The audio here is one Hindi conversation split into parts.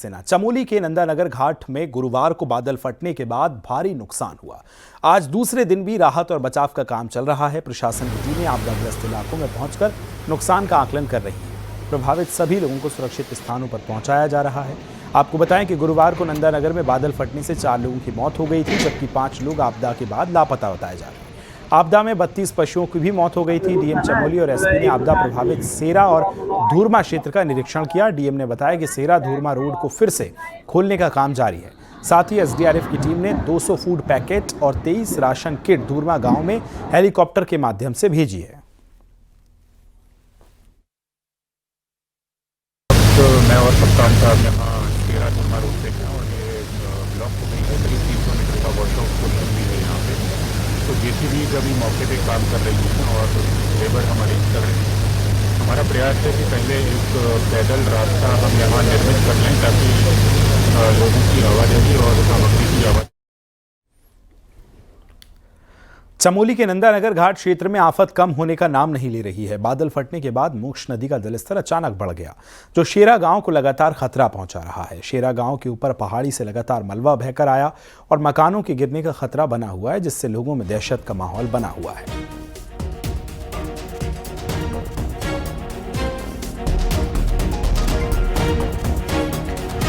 सेना चमोली के नंदानगर घाट में गुरुवार को बादल फटने के बाद भारी नुकसान हुआ। आज दूसरे दिन भी राहत और बचाव का काम चल रहा है। प्रशासन की टीमें आपदाग्रस्त इलाकों में पहुंचकर नुकसान का आकलन कर रही है। प्रभावित सभी लोगों को सुरक्षित स्थानों पर पहुंचाया जा रहा है। आपको बताएं कि गुरुवार को नंदानगर में बादल फटने से 4 लोगों की मौत हो गई थी, जबकि 5 लोग आपदा के बाद लापता बताए जा रहे हैं। आपदा में 32 पशुओं की भी मौत हो गई थी। डीएम चमोली और एसपी ने आपदा प्रभावित सेरा और धूरमा क्षेत्र का निरीक्षण किया। डीएम ने बताया कि सेरा धूरमा रोड को फिर से खोलने का काम जारी है। साथ ही एसडीआरएफ की टीम ने 200 फूड पैकेट और 23 राशन किट धूरमा गांव में हेलीकॉप्टर के माध्यम से भेजी है। तो मैं और कप्तान साहब यहाँ सेरा धूरमा रोड पे हैं और ये ब्लॉक हो गई है। करीब 300 मीटर का वॉशआउट पुल भी है यहाँ पे। तो जेसीबी अभी मौके पे काम कर रही है और लेबर हम अरेंज कर रहे हैं। हमारा प्रयास है कि पहले एक पैदल रास्ता हम यहाँ निर्मित कर लें ताकि लोगों की आवाजाही और सामग्री की आवाजाही। चमोली के नंदानगर घाट क्षेत्र में आफत कम होने का नाम नहीं ले रही है। बादल फटने के बाद मोक्ष नदी का जलस्तर अचानक बढ़ गया, जो शेरा गांव को लगातार खतरा पहुंचा रहा है। शेरा गांव के ऊपर पहाड़ी से लगातार मलबा बहकर आया और मकानों के गिरने का खतरा बना हुआ है, जिससे लोगों में दहशत का माहौल बना हुआ है।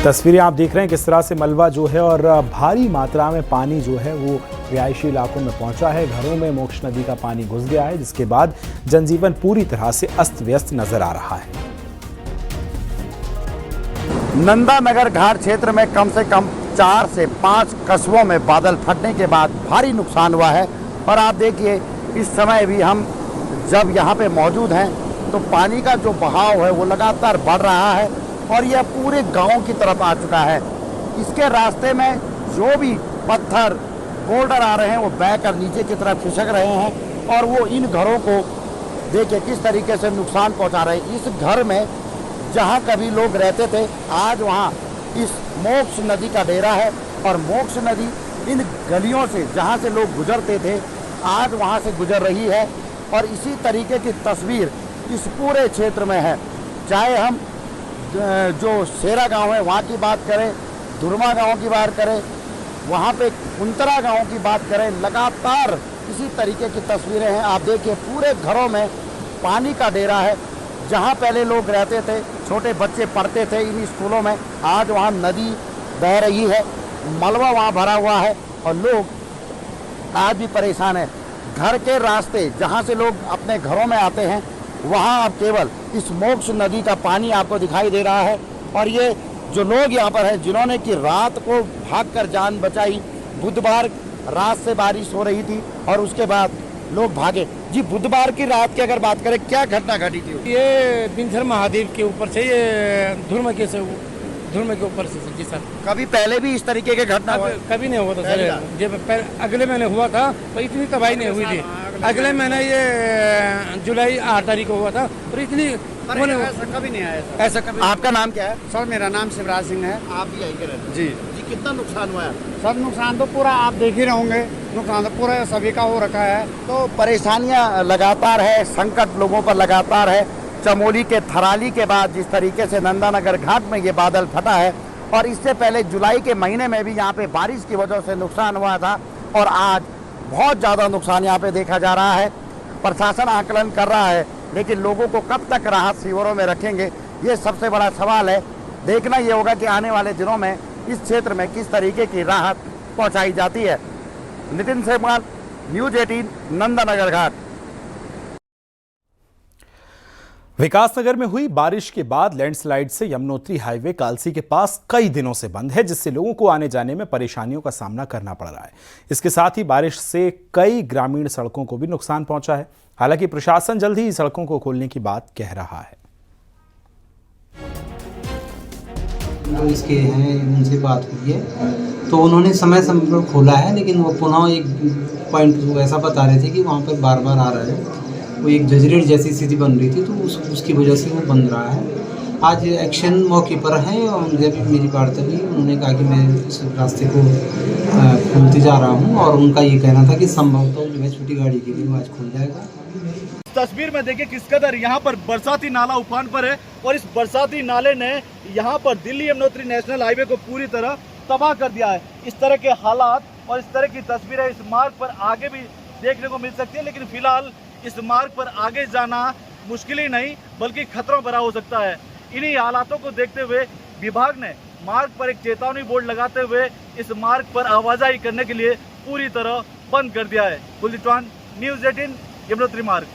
तस्वीरें आप देख रहे हैं किस तरह से मलबा जो है और भारी मात्रा में पानी जो है वो रिहायशी इलाकों में पहुंचा है। घरों में मोक्ष नदी का पानी घुस गया है, जिसके बाद जनजीवन पूरी तरह से अस्त व्यस्त नजर आ रहा है। नंदानगर घाट क्षेत्र में कम से कम 4 से 5 कस्बों में बादल फटने के बाद भारी नुकसान हुआ है। और आप देखिए इस समय भी हम जब यहाँ पे मौजूद हैं तो पानी का जो बहाव है वो लगातार बढ़ रहा है और यह पूरे गांव की तरफ आ चुका है। इसके रास्ते में जो भी पत्थर बोल्डर आ रहे हैं वो बहकर नीचे की तरफ खिसक रहे हैं और वो इन घरों को देखिए किस तरीके से नुकसान पहुंचा रहे हैं। इस घर में जहां कभी लोग रहते थे, आज वहां इस मोक्ष नदी का डेरा है और मोक्ष नदी इन गलियों से जहां से लोग गुजरते थे आज वहां से गुजर रही है। और इसी तरीके की तस्वीर इस पूरे क्षेत्र में है। चाहे हम जो सेरा गांव है वहाँ की बात करें, धूरमा गांव की बात करें, वहाँ पे कुंतरा गांव की बात करें, लगातार इसी तरीके की तस्वीरें हैं। आप देखिए पूरे घरों में पानी का डेरा है। जहाँ पहले लोग रहते थे, छोटे बच्चे पढ़ते थे इन स्कूलों में, आज वहाँ नदी बह रही है, मलबा वहाँ भरा हुआ है और लोग आज भी परेशान हैं। घर के रास्ते जहाँ से लोग अपने घरों में आते हैं वहाँ अब केवल इस मोक्ष नदी का पानी आपको दिखाई दे रहा है। और ये जो लोग यहाँ पर हैं जिन्होंने कि रात को भागकर जान बचाई, बुधवार रात से बारिश हो रही थी और उसके बाद लोग भागे। जी, बुधवार की रात की अगर बात करें क्या घटना घटी थी? ये बिंझर महादेव के ऊपर से, ये धूरमा के ऊपर से जी सर। कभी पहले भी इस तरीके के घटना कभी नहीं हुआ था सर। जब अगले महीने हुआ था तो इतनी तबाही नहीं हुई थी। अगले महीने ये जुलाई 8 तारीख को हुआ था और इतनी ऐसा कभी नहीं आया। ऐसा कभी। आपका नाम क्या है? सर मेरा नाम शिवराज सिंह है। आप भी यहीं के रहते जी। जी, कितना नुकसान हुआ है? सर नुकसान तो पूरा आप देख ही रहे होंगे, नुकसान तो पूरा सभी का हो रखा है। तो परेशानियां लगातार है, संकट लोगों पर लगातार है। चमोली के थराली के बाद जिस तरीके से नंदानगर घाट में ये बादल फटा है और इससे पहले जुलाई के महीने में भी यहाँ पे बारिश की वजह से नुकसान हुआ था और आज बहुत ज़्यादा नुकसान यहाँ पे देखा जा रहा है। प्रशासन आकलन कर रहा है, लेकिन लोगों को कब तक राहत शिविरों में रखेंगे ये सबसे बड़ा सवाल है। देखना ये होगा कि आने वाले दिनों में इस क्षेत्र में किस तरीके की राहत पहुँचाई जाती है। नितिन सेमवाल, न्यूज़ 18, नंदानगर घाट। विकासनगर में हुई बारिश के बाद लैंडस्लाइड से यमुनोत्री हाईवे कालसी के पास कई दिनों से बंद है, जिससे लोगों को आने जाने में परेशानियों का सामना करना पड़ रहा है। इसके साथ ही बारिश से कई ग्रामीण सड़कों को भी नुकसान पहुंचा है। हालांकि प्रशासन जल्द ही सड़कों को खोलने की बात कह रहा है। जो इसके हैं उनसे बात हुई है तो उन्होंने समय पर खोला है, लेकिन वो पुनः एक पॉइंट ऐसा बता रहे थे कि वहाँ पर बार बार आ रहे हैं, वो एक जजरेट जैसी स्थिति बन रही थी तो उसकी वजह से वो बंद रहा है। आज एक्शन मौके पर है और उनसे भी मेरी वार्ता हुई। उन्होंने कहा कि मैं इस रास्ते को खोलते जा रहा हूँ और उनका ये कहना था कि संभवतः जो है छोटी गाड़ी के लिए वो आज खुल जाएगा। तस्वीर में देखिए किस कदर यहाँ पर बरसाती नाला उफान पर है और इस बरसाती नाले ने यहाँ पर दिल्ली यमुनोत्री नेशनल हाईवे को पूरी तरह तबाह कर दिया है। इस तरह के हालात और इस तरह की तस्वीरें इस मार्ग पर आगे भी देखने को मिल सकती है, लेकिन फिलहाल इस मार्ग पर आगे जाना मुश्किल ही नहीं बल्कि खतरों भरा हो सकता है। इन्हीं हालातों को देखते हुए विभाग ने मार्ग पर एक चेतावनी बोर्ड लगाते हुए इस मार्ग पर आवाजाही करने के लिए पूरी तरह बंद कर दिया है। कुलदीप चौहान, न्यूज़ 18, यमुनोत्री मार्ग।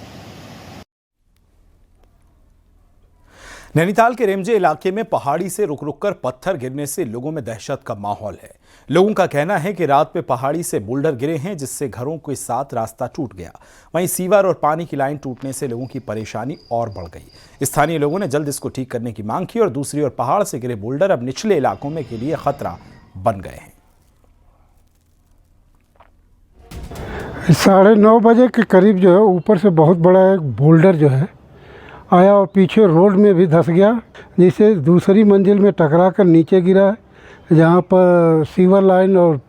नैनीताल के रेमजे इलाके में पहाड़ी से रुक रुक कर पत्थर गिरने से लोगों में दहशत का माहौल है। लोगों का कहना है कि रात में पहाड़ी से बोल्डर गिरे हैं जिससे घरों के साथ रास्ता टूट गया। वहीं सीवर और पानी की लाइन टूटने से लोगों की परेशानी और बढ़ गई। स्थानीय लोगों ने जल्द इसको ठीक करने की मांग की और दूसरी ओर पहाड़ से गिरे बोल्डर अब निचले इलाकों में के लिए खतरा बन गए हैं। 9:30 बजे के करीब जो है ऊपर से बहुत बड़ा एक बोल्डर जो है आया और पीछे रोड में भी धंस गया, जिससे दूसरी मंजिल में टकरा कर नीचे गिरा है, जहाँ पर सीवर लाइन और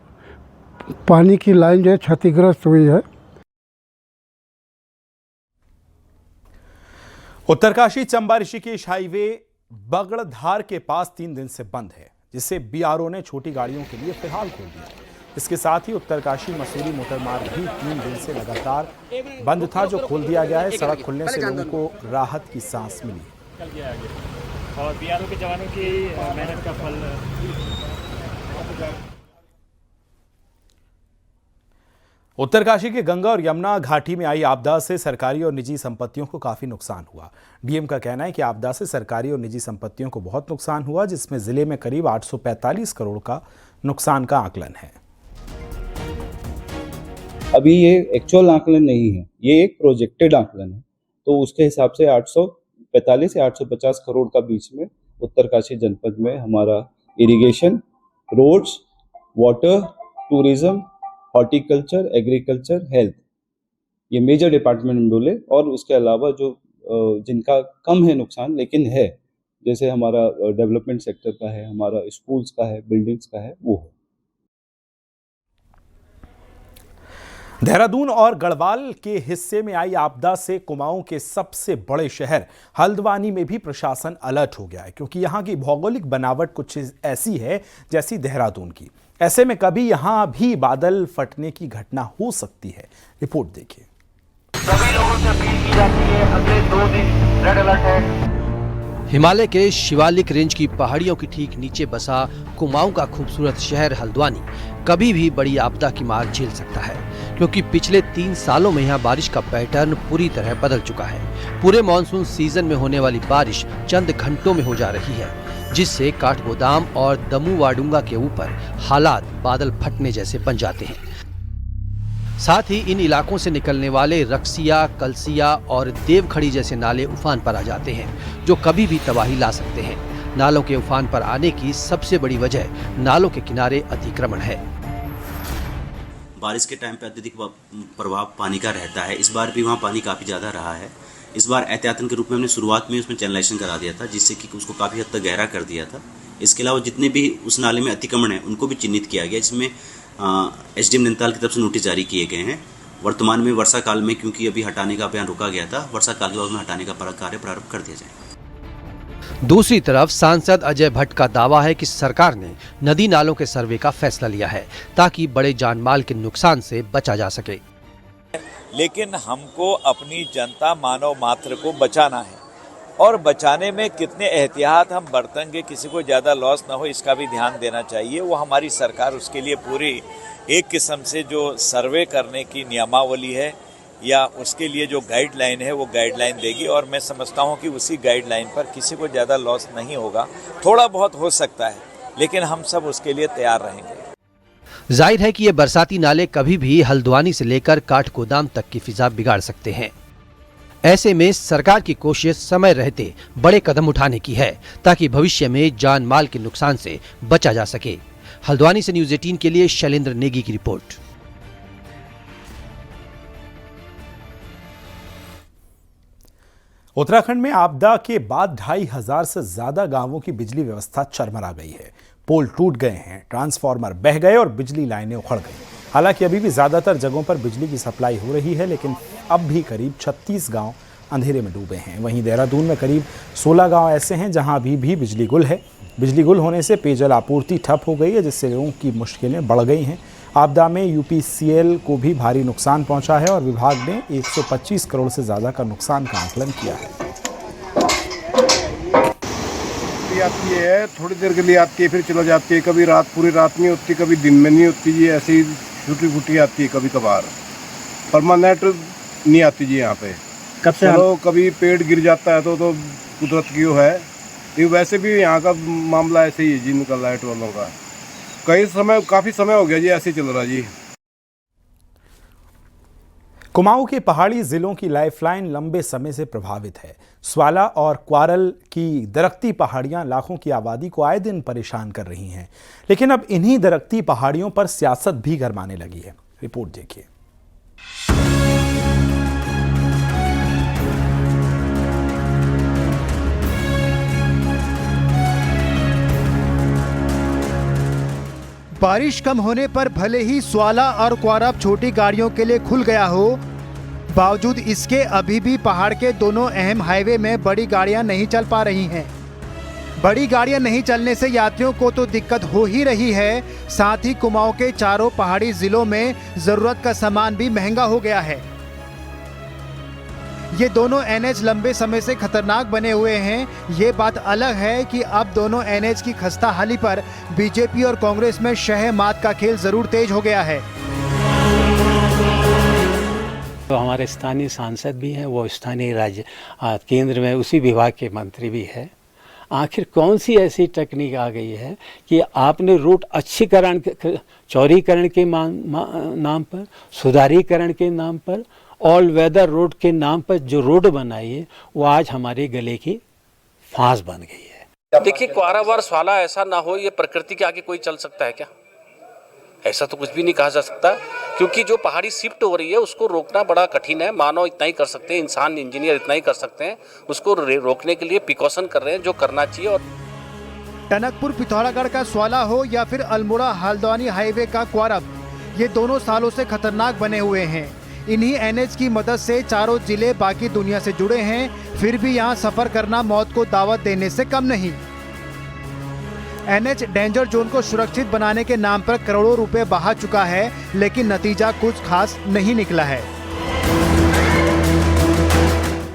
पानी की लाइन जो है क्षतिग्रस्त हुई है। उत्तरकाशी चंबा ऋषिकेश हाईवे बगड़धार के पास 3 दिन से बंद है, जिसे बीआरओ ने छोटी गाड़ियों के लिए फिलहाल खोल दिया। इसके साथ ही उत्तरकाशी मसूरी मोटरमार्ग भी 3 दिन से लगातार बंद था, जो खोल दिया गया है। सड़क खुलने से लोगों को राहत की सांस मिली और बीआरओ के जवानों की मेहनत का फल। उत्तरकाशी के गंगा और यमुना घाटी में आई आपदा से सरकारी और निजी संपत्तियों को काफी नुकसान हुआ। डीएम का कहना है कि आपदा से सरकारी और निजी संपत्तियों को बहुत नुकसान हुआ, जिसमें जिले में करीब 845 करोड़ का नुकसान का आकलन है। अभी ये एक्चुअल आकलन नहीं है, ये एक प्रोजेक्टेड आकलन है, तो उसके हिसाब से 845 या 850 करोड़ का बीच में उत्तरकाशी जनपद में हमारा irrigation, roads, water, tourism, horticulture, agriculture, health, ये मेजर डिपार्टमेंट में बोले। और उसके अलावा जो जिनका कम है नुकसान लेकिन है, जैसे हमारा डेवलपमेंट सेक्टर का है, हमारा स्कूल्स का है, बिल्डिंग्स का है, वो है। देहरादून और गढ़वाल के हिस्से में आई आपदा से कुमाऊं के सबसे बड़े शहर हल्द्वानी में भी प्रशासन अलर्ट हो गया है, क्योंकि यहां की भौगोलिक बनावट कुछ ऐसी है जैसी देहरादून की। ऐसे में कभी यहां भी बादल फटने की घटना हो सकती है। रिपोर्ट देखिए। सभी लोगों से अपील की जाती है, अगले 2 दिन रेड अलर्ट है। हिमालय के शिवालिक रेंज की पहाड़ियों के ठीक नीचे बसा कुमाऊं का खूबसूरत शहर हल्द्वानी कभी भी बड़ी आपदा की मार झेल सकता है, क्योंकि पिछले 3 सालों में यहाँ बारिश का पैटर्न पूरी तरह बदल चुका है। पूरे मानसून सीजन में होने वाली बारिश चंद घंटों में हो जा रही है, जिससे काठगोदाम और दमू वाडुंगा के ऊपर हालात बादल फटने जैसे बन जाते हैं। साथ ही इन इलाकों से निकलने वाले रक्सिया, कलसिया और देवखड़ी जैसे नाले उफान पर आ जाते हैं, जो कभी भी तबाही ला सकते हैं। नालों के उफान पर आने की सबसे बड़ी वजह नालों के किनारे अतिक्रमण है। बारिश के टाइम पे अत्यधिक प्रभाव पानी का रहता है। इस बार भी वहाँ पानी काफ़ी ज़्यादा रहा है। इस बार एहतियातन के रूप में हमने शुरुआत में उसमें चैनलाइजेशन करा दिया था, जिससे कि उसको काफ़ी हद तक गहरा कर दिया था। इसके अलावा जितने भी उस नाले में अतिक्रमण है उनको भी चिन्हित किया गया, जिसमें एसडीएम नैनीताल की तरफ से नोटिस जारी किए गए हैं। वर्तमान में वर्षा काल में, क्योंकि अभी हटाने का अभियान रुका गया था, वर्षा काल के बाद में हटाने का कार्य प्रारंभ कर दिया जाए। दूसरी तरफ सांसद अजय भट्ट का दावा है कि सरकार ने नदी नालों के सर्वे का फैसला लिया है, ताकि बड़े जानमाल के नुकसान से बचा जा सके। लेकिन हमको अपनी जनता मानव मात्र को बचाना है, और बचाने में कितने एहतियात हम बरतेंगे, किसी को ज़्यादा लॉस ना हो, इसका भी ध्यान देना चाहिए। वो हमारी सरकार उसके लिए पूरी एक किस्म से जो सर्वे करने की नियमावली है या उसके लिए जो गाइडलाइन है वो गाइडलाइन देगी, और मैं समझता हूँ कि उसी गाइडलाइन पर किसी को ज़्यादा लॉस नहीं होगा। थोड़ा बहुत हो सकता है, लेकिन हम सब उसके लिए तैयार रहेंगे। जाहिर है कि ये बरसाती नाले कभी भी हल्द्वानी से लेकर काठगोदाम तक की फिजा बिगाड़ सकते हैं। ऐसे में सरकार की कोशिश समय रहते बड़े कदम उठाने की है, ताकि भविष्य में जान माल के नुकसान से बचा जा सके। हल्द्वानी से न्यूज़ 18 के लिए शैलेंद्र नेगी की रिपोर्ट। उत्तराखंड में आपदा के बाद 2500 से ज्यादा गांवों की बिजली व्यवस्था चरमरा गई है। पोल टूट गए हैं, ट्रांसफार्मर बह गए और बिजली लाइनें उखड़ गई। हालांकि अभी भी ज़्यादातर जगहों पर बिजली की सप्लाई हो रही है, लेकिन अब भी करीब 36 गांव अंधेरे में डूबे हैं। वहीं देहरादून में करीब 16 गांव ऐसे हैं जहां अभी भी बिजली गुल है। बिजली गुल होने से पेयजल आपूर्ति ठप हो गई है, जिससे लोगों की मुश्किलें बढ़ गई हैं। आपदा में यूपीसीएल को भी भारी नुकसान पहुंचा है और विभाग ने 125 करोड़ से ज़्यादा का नुकसान का आकलन किया है। आती है, थोड़ी देर के लिए आती है, फिर चला जाती है। कभी रात पूरी रात नहीं होती, कभी दिन में नहीं होती जी, ऐसे ही छुट्टी फुट्टी आती है कभी कभार। परमानेंट नहीं आती जी यहाँ पे। कब से चलो कभी पेड़ गिर जाता है तो कुदरत की वो है। ये वैसे भी यहाँ का मामला ऐसे ही है जी, इनका लाइट वालों का काफ़ी समय हो गया जी, ऐसे ही चल रहा जी। कुमाऊं के पहाड़ी जिलों की लाइफलाइन लंबे समय से प्रभावित है। स्वाला और क्वारल की दरख्ती पहाड़ियां लाखों की आबादी को आए दिन परेशान कर रही हैं, लेकिन अब इन्हीं दरख्ती पहाड़ियों पर सियासत भी गरमाने लगी है। रिपोर्ट देखिए। बारिश कम होने पर भले ही स्वाला और क्वारब छोटी गाड़ियों के लिए खुल गया हो, बावजूद इसके अभी भी पहाड़ के दोनों अहम हाईवे में बड़ी गाड़ियां नहीं चल पा रही हैं। बड़ी गाड़ियां नहीं चलने से यात्रियों को तो दिक्कत हो ही रही है, साथ ही कुमाऊं के चारों पहाड़ी जिलों में जरूरत का सामान भी महंगा हो गया है। ये दोनों एनएच लंबे समय से खतरनाक बने हुए हैं। ये बात अलग है कि अब दोनों एनएच की खस्ताहाली पर बीजेपी और कांग्रेस में शह मात का खेल जरूर तेज हो गया है। तो हमारे स्थानीय सांसद भी हैं, वो स्थानीय राज्य केंद्र में उसी विभाग के मंत्री भी है। आखिर कौन सी ऐसी टेक्निक आ गई है कि आपने रोड अच्छीकरण, चौड़ीकरण के नाम पर, सुधारीकरण के नाम पर, ऑल वेदर रोड के नाम पर जो रोड बनाई है वो आज हमारे गले की फांस बन गई है। देखिए, क्वारब और स्वाला ऐसा ना हो, ये प्रकृति के आगे कोई चल सकता है क्या? ऐसा तो कुछ भी नहीं कहा जा सकता, क्योंकि जो पहाड़ी शिफ्ट हो रही है उसको रोकना बड़ा कठिन है। मानव इतना ही कर सकते हैं, इंसान इंजीनियर इतना ही कर सकते हैं। उसको रोकने के लिए प्रिकॉशन कर रहे हैं जो करना चाहिए। और टनकपुर पिथौरागढ़ का स्वाला हो या फिर अल्मोड़ा हल्द्वानी हाईवे का क्वारब, ये दोनों सालों से खतरनाक बने हुए हैं। इन्हीं एनएच की मदद से चारों जिले बाकी दुनिया से जुड़े हैं, फिर भी यहाँ सफर करना मौत को दावत देने से कम नहीं। एनएच डेंजर जोन को सुरक्षित बनाने के नाम पर करोड़ों रुपए बहा चुका है, लेकिन नतीजा कुछ खास नहीं निकला है।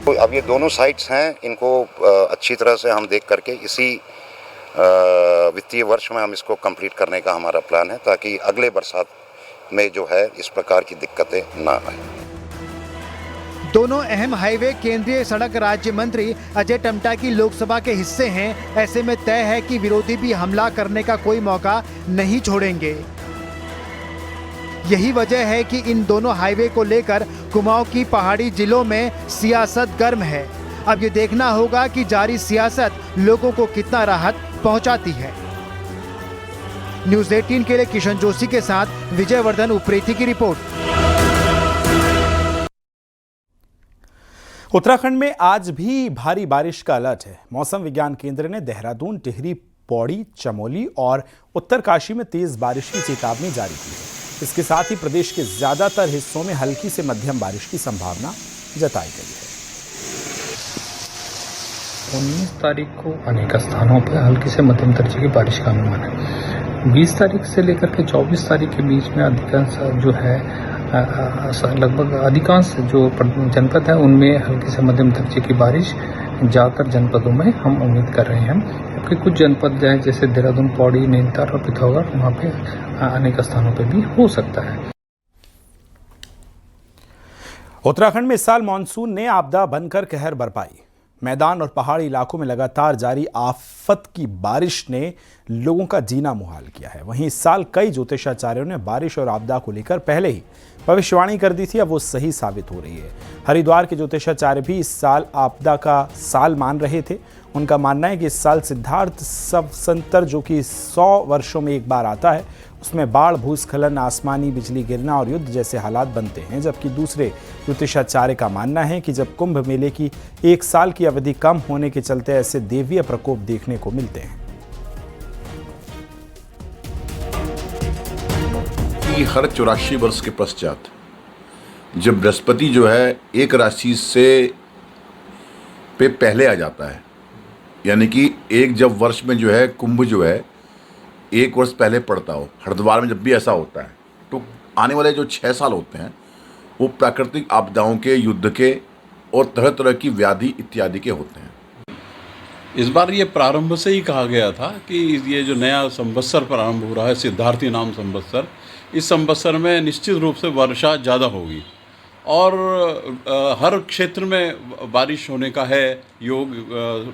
तो अब ये दोनों साइट्स हैं, इनको अच्छी तरह से हम देख करके इसी वित्तीय वर्ष में हम इसको कंप्लीट करने का हमारा प्लान है, ताकि अगले बरसात में जो है इस प्रकार की दिक्कतें ना आए। दोनों अहम हाईवे केंद्रीय सड़क राज्य मंत्री अजय टम्टा की लोकसभा के हिस्से हैं। ऐसे में तय है कि विरोधी भी हमला करने का कोई मौका नहीं छोड़ेंगे। यही वजह है कि इन दोनों हाईवे को लेकर कुमाऊं की पहाड़ी जिलों में सियासत गर्म है। अब ये देखना होगा कि जारी सियासत लोगों को कितना राहत पहुंचाती है। न्यूज़ 18 के लिए किशन जोशी के साथ विजयवर्धन उप्रेती की रिपोर्ट। उत्तराखंड में आज भी भारी बारिश का अलर्ट है। मौसम विज्ञान केंद्र ने देहरादून, टिहरी, पौड़ी, चमोली और उत्तरकाशी में तेज बारिश की चेतावनी जारी की है। इसके साथ ही प्रदेश के ज्यादातर हिस्सों में हल्की से मध्यम बारिश की संभावना जताई गई है। 19 तारीख को अनेक स्थानों पर हल्की से मध्यम दर्जे की बारिश का अनुमान है। 20 तारीख से लेकर के 24 तारीख के बीच में अधिकांश जो है लगभग अधिकांश जो जनपद है उनमें हल्की से मध्यम दर्जे की बारिश ज़्यादातर जनपदों में हम उम्मीद कर रहे हैं। जबकि कुछ जनपद हैं जैसे देहरादून, पौड़ी, नैनीताल और पिथौरागढ़, वहाँ पे अनेक स्थानों पे भी हो सकता है। उत्तराखंड में इस साल मानसून ने आपदा बनकर कहर बरपाई। मैदान और पहाड़ी इलाकों में लगातार जारी आफत की बारिश ने लोगों का जीना मुहाल किया है। वहीं इस साल कई ज्योतिषाचार्यों ने बारिश और आपदा को लेकर पहले ही भविष्यवाणी कर दी थी, अब वो सही साबित हो रही है। हरिद्वार के ज्योतिषाचार्य भी इस साल आपदा का साल मान रहे थे। उनका मानना है कि इस साल सिद्धार्थ संतर, जो कि 100 वर्षों में एक बार आता है, उसमें बाढ़, भूस्खलन, आसमानी बिजली गिरना और युद्ध जैसे हालात बनते हैं। जबकि दूसरे ज्योतिषाचार्य का मानना है कि जब कुंभ मेले की 1 साल की अवधि कम होने के चलते ऐसे देवीय प्रकोप देखने को मिलते हैं। कि हर 84 वर्ष के पश्चात जब बृहस्पति जो है एक राशि से पे पहले आ जाता है, यानी कि एक जब वर्ष में जो है कुंभ जो है एक वर्ष पहले पड़ता हो, हरिद्वार में जब भी ऐसा होता है, तो आने वाले जो 6 साल होते हैं वो प्राकृतिक आपदाओं के, युद्ध के और तरह तरह की व्याधि इत्यादि के होते हैं। इस बार ये प्रारंभ से ही कहा गया था कि ये जो नया संवत्सर प्रारंभ हो रहा है, सिद्धार्थी नाम संवत्सर, इस संवत्सर में निश्चित रूप से वर्षा ज़्यादा होगी और हर क्षेत्र में बारिश होने का है योग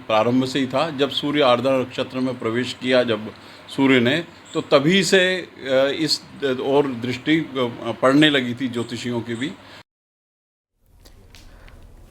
प्रारंभ से ही था। जब सूर्य आर्द्रा नक्षत्र में प्रवेश किया जब सूर्य ने, तो तभी से इस और दृष्टि पड़ने लगी थी ज्योतिषियों की भी।